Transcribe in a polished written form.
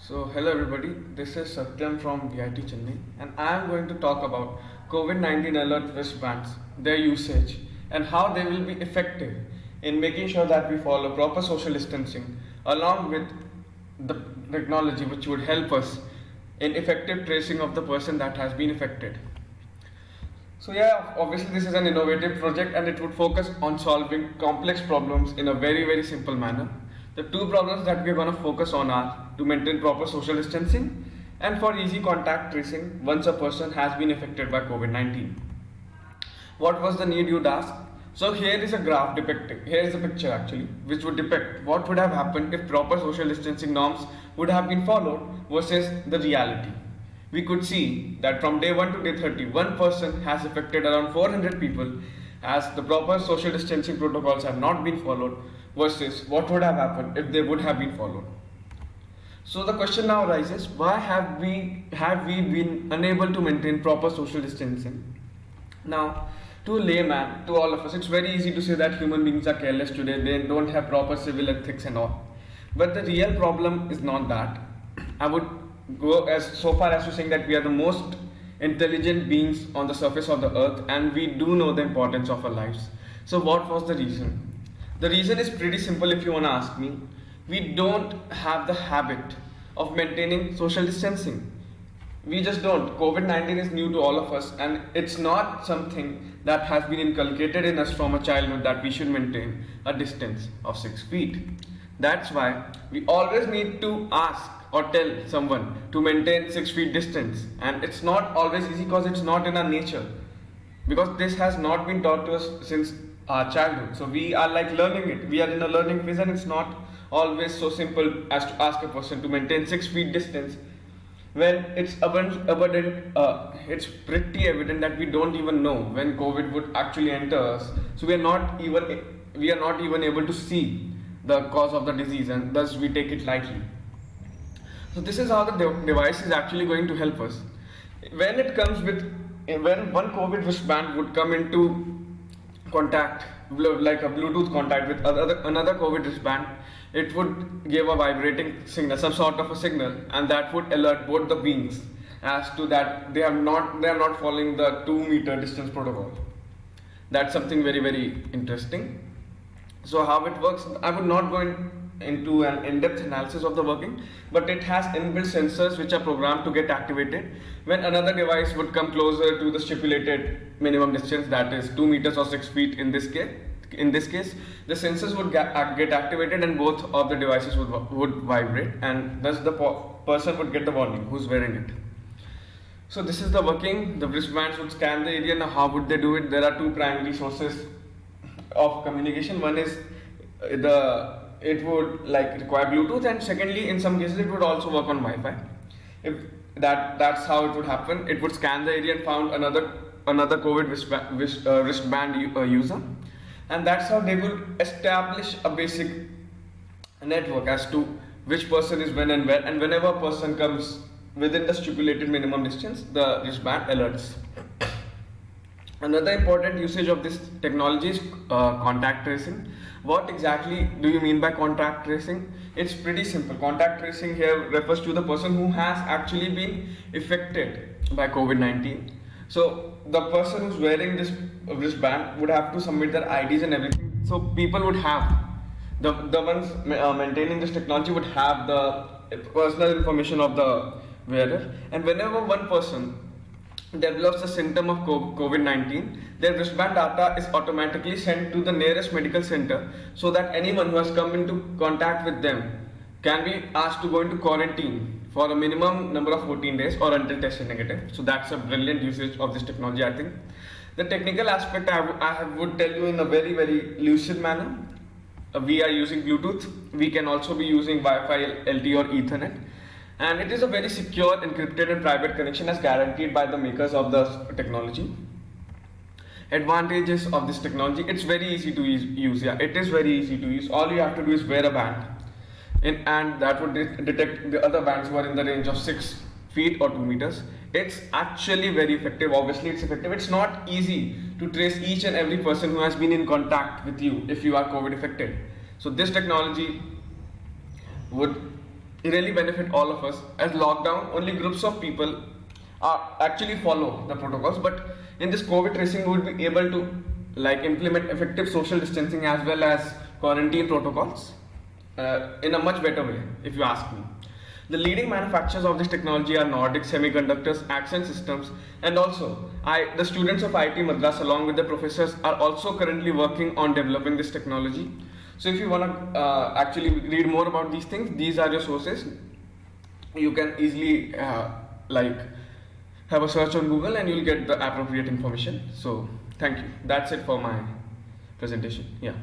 Hello everybody, this is Satyam from VIT Chennai, and I am going to talk about COVID-19 alert wristbands, their usage, and how they will be effective in making sure that we follow proper social distancing along with the technology which would help us in effective tracing of the person that has been affected. Obviously this is an innovative project and it would focus on solving complex problems in a very simple manner. The two problems that we are going to focus on are to maintain proper social distancing and for easy contact tracing once a person has been affected by COVID-19. What was the need, you'd ask? So here is a graph depicting, here is a picture actually, which would depict what would have happened if proper social distancing norms would have been followed versus the reality. We could see that from day 1 to day 30, one person has affected around 400 people as the proper social distancing protocols have not been followed versus what would have happened if they would have been followed. So the question now arises, why have we been unable to maintain proper social distancing? Now, to a layman, to all of us, it's very easy to say that human beings are careless today, they don't have proper civil ethics and all. But the real problem is not that. I would go as so far as to saying that we are the most intelligent beings on the surface of the earth and we do know the importance of our lives. So what was the reason? The reason is pretty simple if you want to ask me. We don't have the habit of maintaining social distancing. We just don't. COVID-19 is new to all of us and it's not something that has been inculcated in us from a childhood that we should maintain a distance of 6 feet. That's why we always need to ask or tell someone to maintain 6 feet distance, and it's not always easy because it's not in our nature, because this has not been taught to us since our childhood. So we are like learning it, we are in a learning phase and it's not always so simple as to ask a person to maintain 6 feet distance when it's it's pretty evident that we don't even know when COVID would actually enter us. So we are not even able to see the cause of the disease and thus we take it lightly. So this is how the device is actually going to help us. When one COVID wristband would come into contact, like a Bluetooth contact with another COVID wristband, it would give a vibrating signal, some sort of a signal, and that would alert both the beings as to that they are not following the 2-meter distance protocol. That's something very interesting. So how it works, I would not go into an in-depth analysis of the working, but it has inbuilt sensors which are programmed to get activated when another device would come closer to the stipulated minimum distance, that is 2 meters or 6 feet in this case. The sensors would get activated and both of the devices would vibrate, and thus the person would get the warning who's wearing it. So this is the working. The wristbands would scan the area. Now how would they do it? There are two primary sources of communication. One is it would like require Bluetooth, and secondly in some cases it would also work on Wi-Fi. If that's how it would happen. It would scan the area and found another COVID wristband user, and that's how they will establish a basic network as to which person is when and where, and whenever a person comes within the stipulated minimum distance, the wristband alerts. Another important usage of this technology is contact tracing. What exactly do you mean by contact tracing? It's pretty simple. Contact tracing here refers to the person who has actually been affected by COVID-19. So the person who's wearing this wristband would have to submit their IDs and everything. So people would have, the ones maintaining this technology would have the personal information of the wearer, and whenever one person develops a symptom of COVID-19, their wristband data is automatically sent to the nearest medical center so that anyone who has come into contact with them can be asked to go into quarantine for a minimum number of 14 days or until tested negative. So that's a brilliant usage of this technology, I think. The technical aspect I would tell you in a very lucid manner. We are using Bluetooth. We can also be using Wi-Fi, LTE or Ethernet. And it is a very secure, encrypted and private connection as guaranteed by the makers of the technology. Advantages of this technology, it's very easy to use. Yeah, it is very easy to use. All you have to do is wear a band, and that would detect the other bands who are in the range of 6 feet or 2 meters. It's actually very effective. Obviously it's effective. It's not easy to trace each and every person who has been in contact with you if you are COVID affected. So this technology would really benefit all of us. As lockdown, only groups of people are actually follow the protocols, but in this COVID tracing, we would be able to like implement effective social distancing as well as quarantine protocols in a much better way, if you ask me. The leading manufacturers of this technology are Nordic Semiconductors, Accent Systems, and also the students of IIT Madras along with the professors are also currently working on developing this technology. So if you want to actually read more about these things, these are your sources. You can easily like have a search on Google and you'll get the appropriate information. So thank you. That's it for my presentation. Yeah.